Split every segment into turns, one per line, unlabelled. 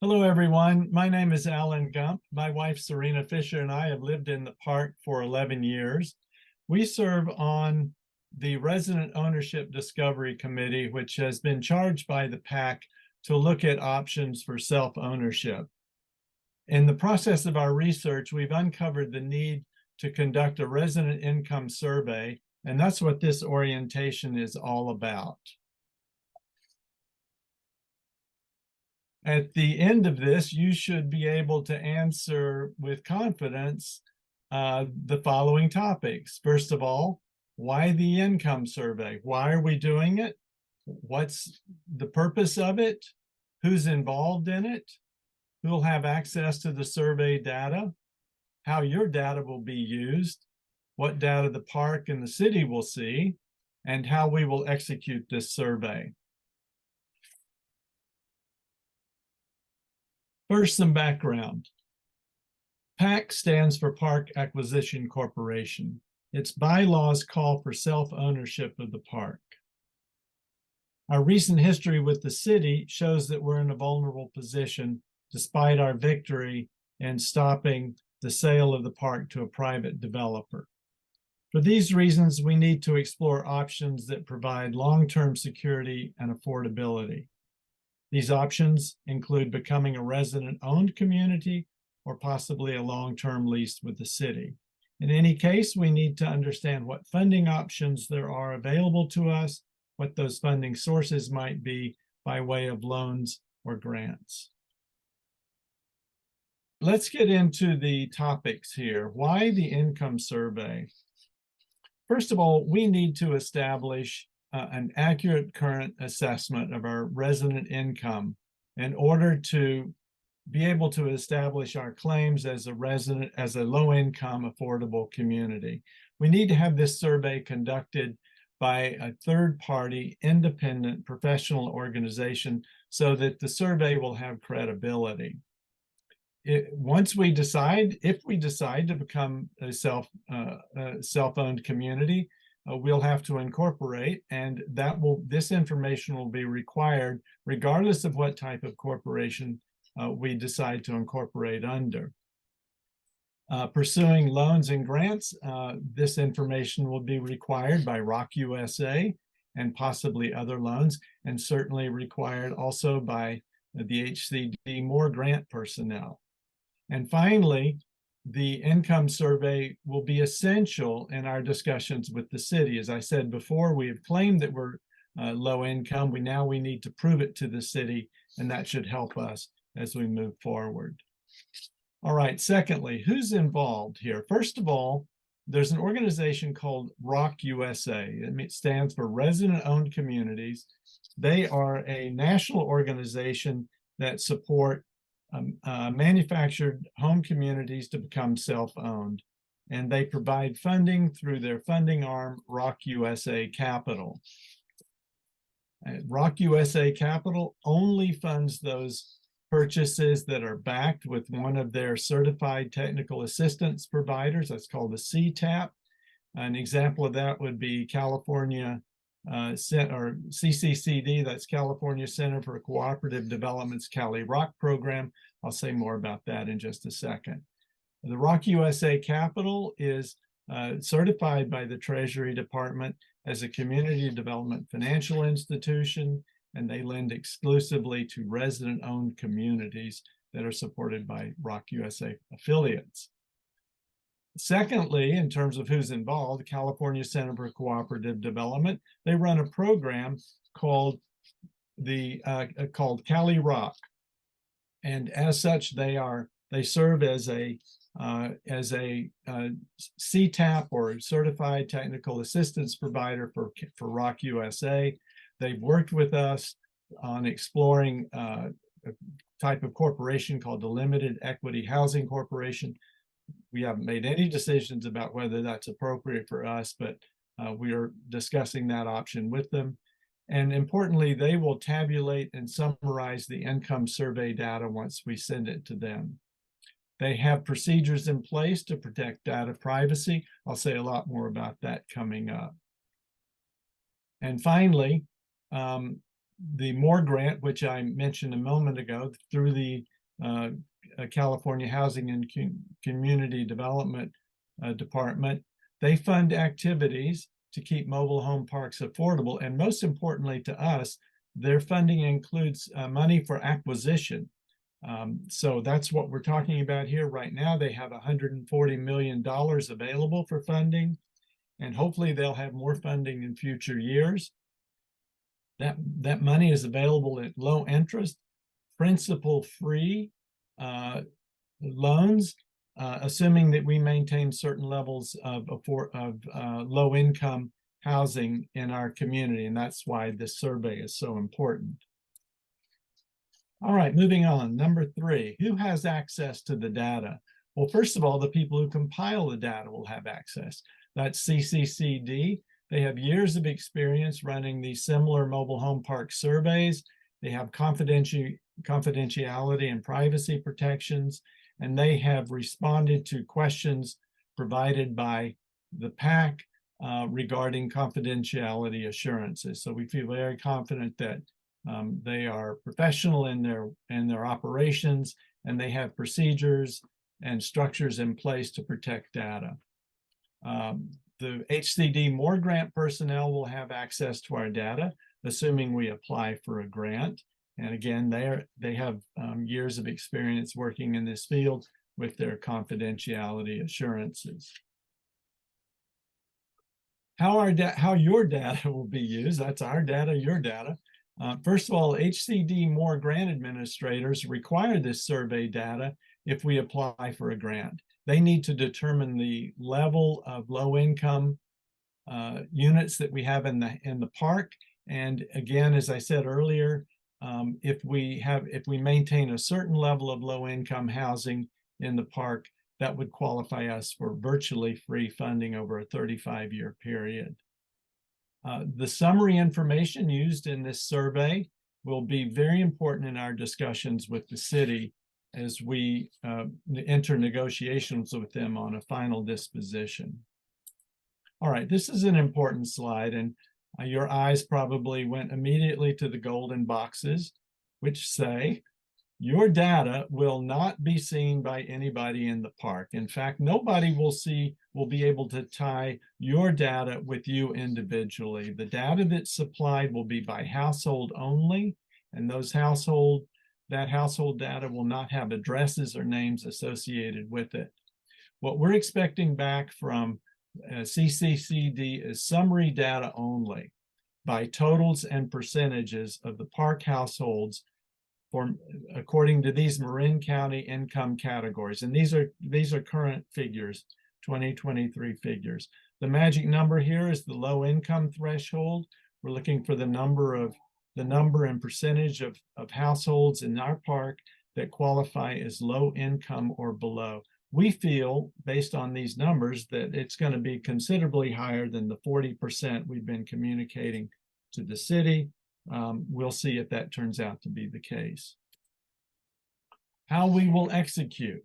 Hello, everyone. My name is Alan Gump. My wife, Serena Fisher, and I have lived in the park for 11 years. We serve on the Resident Ownership Discovery Committee, which has been charged by the PAC to look at options for self-ownership. In the process of our research, we've uncovered the need to conduct a resident income survey, and that's what this orientation is all about. At the end of this, you should be able to answer with confidence the following topics. First of all, why the income survey? Why are we doing it? What's the purpose of it? Who's involved in it? Who'll have access to the survey data? How your data will be used? What data the park and the city will see? And how we will execute this survey. First, some background. PAC stands for Park Acquisition Corporation. Its bylaws call for self-ownership of the park. Our recent history with the city shows that we're in a vulnerable position despite our victory in stopping the sale of the park to a private developer. For these reasons, we need to explore options that provide long-term security and affordability. These options include becoming a resident-owned community or possibly a long-term lease with the city. In any case, we need to understand what funding options there are available to us, what those funding sources might be by way of loans or grants. Let's get into the topics here. Why the income survey? First of all, we need to establish an accurate current assessment of our resident income in order to be able to establish our claims as a low-income, affordable community. We need to have this survey conducted by a third-party, independent, professional organization so that the survey will have credibility. If we decide to become a self-owned community, we'll have to incorporate, and this information will be required regardless of what type of corporation we decide to incorporate under. Pursuing loans and grants, this information will be required by Rock USA and possibly other loans, and certainly required also by the HCD Moore grant personnel. And finally, the income survey will be essential in our discussions with the city. As I said before, we have claimed that we're low income. We need to prove it to the city, and that should help us as we move forward. All right, secondly, who's involved here? First of all, there's an organization called Rock USA. It stands for Resident-Owned Communities. They are a national organization that support manufactured home communities to become self-owned, and they provide funding through their funding arm, Rock USA Capital. Rock USA Capital only funds those purchases that are backed with one of their certified technical assistance providers. That's called the CTAP. An example of that would be California or CCCD, that's California Center for Cooperative Development's Cali Rock program. I'll say more about that in just a second. The Rock USA Capital is certified by the Treasury Department as a community development financial institution, and they lend exclusively to resident-owned communities that are supported by Rock USA affiliates. Secondly, in terms of who's involved, California Center for Cooperative Development, they run a program called Cali Rock, and as such, they serve as a CTAP or Certified Technical Assistance Provider for Rock USA. They've worked with us on exploring a type of corporation called the Limited Equity Housing Corporation. We haven't made any decisions about whether that's appropriate for us, but we are discussing that option with them. And importantly, they will tabulate and summarize the income survey data once we send it to them. They have procedures in place to protect data privacy. I'll say a lot more about that coming up. And finally, the Moore grant, which I mentioned a moment ago, through the California Housing and Community Development Department. They fund activities to keep mobile home parks affordable. And most importantly to us, their funding includes money for acquisition. So that's what we're talking about here right now. They have $140 million available for funding, and hopefully they'll have more funding in future years. That money is available at low interest, principal-free loans, assuming that we maintain certain levels of low-income housing in our community, and that's why this survey is so important. All right, moving on. Number 3, who has access to the data? Well, first of all, the people who compile the data will have access. That's CCCD. They have years of experience running these similar mobile home park surveys. They have confidentiality and privacy protections, and they have responded to questions provided by the PAC regarding confidentiality assurances. So we feel very confident that they are professional in their operations, and they have procedures and structures in place to protect data. The HCD More grant personnel will have access to our data, assuming we apply for a grant. And again, they have years of experience working in this field with their confidentiality assurances. How your data will be used, that's our data, your data. First of all, HCD More grant administrators require this survey data if we apply for a grant. They need to determine the level of low-income units that we have in the park. And again, as I said earlier, if we maintain a certain level of low-income housing in the park, that would qualify us for virtually free funding over a 35-year period. The summary information used in this survey will be very important in our discussions with the city as we enter negotiations with them on a final disposition. All right, this is an important slide, and your eyes probably went immediately to the golden boxes, which say, your data will not be seen by anybody in the park. In fact, nobody will be able to tie your data with you individually. The data that's supplied will be by household only, and that household data will not have addresses or names associated with it. What we're expecting back from CCCD is summary data only by totals and percentages of the park households according to these Marin County income categories. And these are current figures, 2023 figures. The magic number here is the low income threshold. We're looking for the number and percentage of households in our park that qualify as low income or below. We feel, based on these numbers, that it's going to be considerably higher than the 40% we've been communicating to the city. We'll see if that turns out to be the case. How we will execute.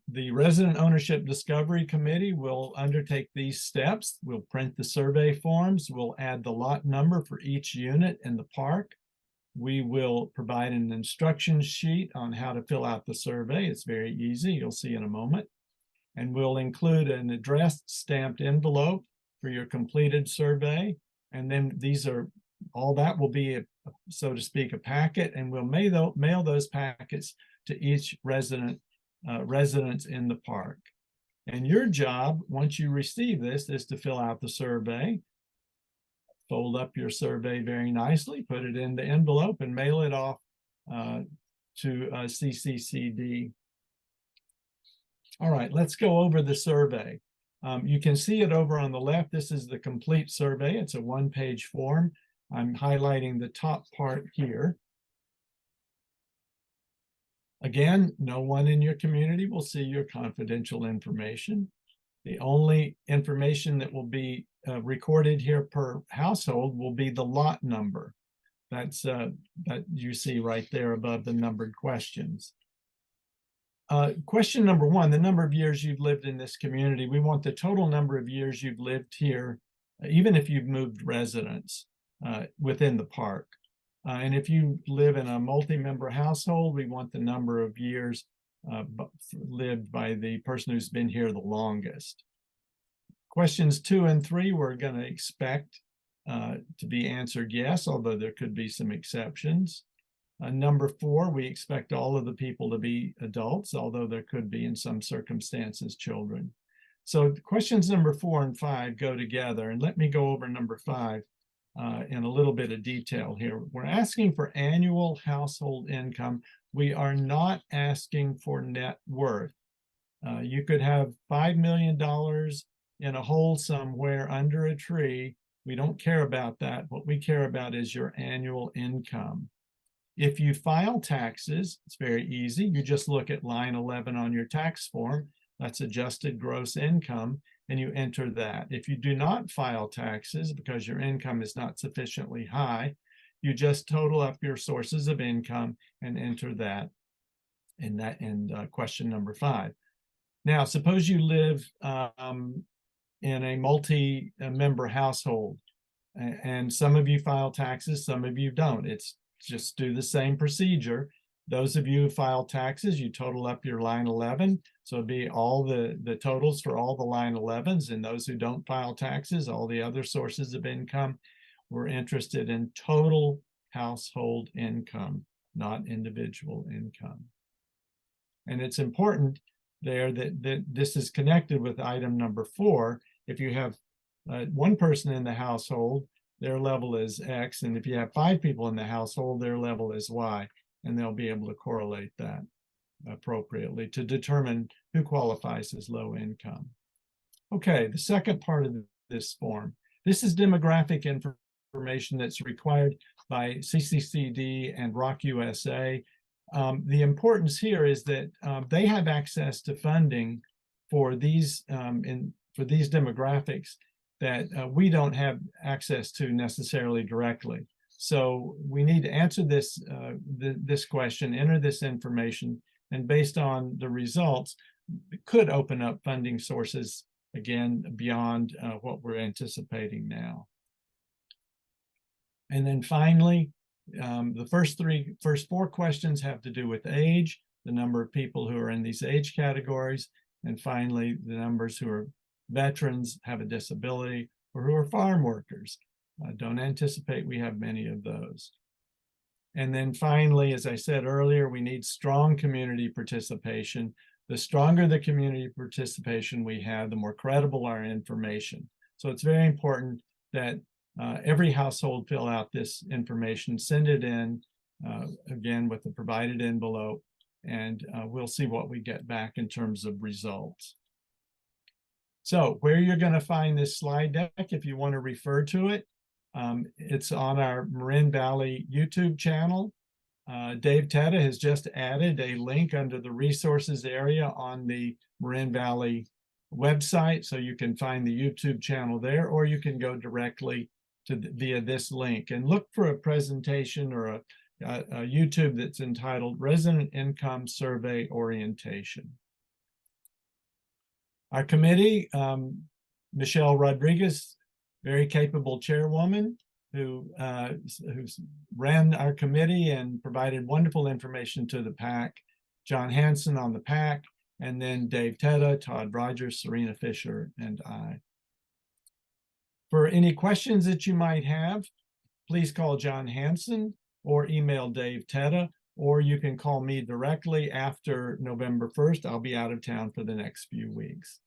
The Resident Ownership Discovery Committee will undertake these steps. We'll print the survey forms. We'll add the lot number for each unit in the park. We will provide an instruction sheet on how to fill out the survey. It's very easy. You'll see in a moment. And we'll include an addressed stamped envelope for your completed survey. And then all that will be, so to speak, a packet, and we'll mail those packets to each residents in the park. And your job, once you receive this, is to fill out the survey, fold up your survey very nicely, put it in the envelope, and mail it off to CCCD. All right, let's go over the survey. You can see it over on the left. This is the complete survey. It's a one-page form. I'm highlighting the top part here. Again, no one in your community will see your confidential information. The only information that will be recorded here per household will be the lot number. That's that you see right there above the numbered questions. Question number 1, the number of years you've lived in this community. We want the total number of years you've lived here, even if you've moved residents within the park. And if you live in a multi-member household, we want the number of years lived by the person who's been here the longest. Questions 2 and 3, we're going to expect to be answered yes, although there could be some exceptions. Number 4, we expect all of the people to be adults, although there could be in some circumstances children. So questions number 4 and 5 go together, and let me go over number 5 in a little bit of detail here. We're asking for annual household income. We are not asking for net worth. You could have $5 million in a hole somewhere under a tree. We don't care about that. What we care about is your annual income. If you file taxes, it's very easy. You just look at line 11 on your tax form. That's adjusted gross income, and you enter that. If you do not file taxes because your income is not sufficiently high, you just total up your sources of income and enter that in question number 5. Now, suppose you live in a multi-member household, and some of you file taxes, some of you don't. It's just do the same procedure. Those of you who file taxes, you total up your line 11. So it'd be all the totals for all the line 11s, and those who don't file taxes, all the other sources of income. We're interested in total household income, not individual income. And it's important there that this is connected with item number 4. If you have one person in the household, their level is X, and if you have 5 people in the household, their level is Y, and they'll be able to correlate that appropriately to determine who qualifies as low income. Okay, the second part of this form. This is demographic information that's required by CCCD and ROC USA. The importance here is that they have access to funding for these demographics that we don't have access to necessarily directly. So we need to answer this question, enter this information, and based on the results, it could open up funding sources again beyond what we're anticipating now. And then finally, the first 4 questions have to do with age, the number of people who are in these age categories, and finally, the numbers who are veterans, have a disability, or who are farm workers. Don't anticipate we have many of those. And then finally, as I said earlier, we need strong community participation. The stronger the community participation we have, the more credible our information. So it's very important that every household fill out this information, send it in, again, with the provided envelope, and we'll see what we get back in terms of results. So where you're going to find this slide deck, if you want to refer to it, it's on our Marin Valley YouTube channel. Dave Teta has just added a link under the resources area on the Marin Valley website, so you can find the YouTube channel there, or you can go directly to via this link and look for a presentation or a YouTube that's entitled Resident Income Survey Orientation. Our committee, Michelle Rodriguez, very capable chairwoman who's ran our committee and provided wonderful information to the PAC. John Hansen on the PAC, and then Dave Teta, Todd Rogers, Serena Fisher, and I. For any questions that you might have, please call John Hansen or email Dave Teta, or you can call me directly after November 1st. I'll be out of town for the next few weeks.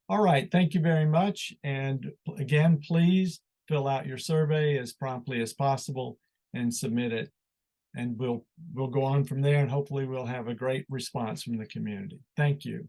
All right, thank you very much. And again, please fill out your survey as promptly as possible and submit it. And we'll go on from there, and hopefully we'll have a great response from the community. Thank you.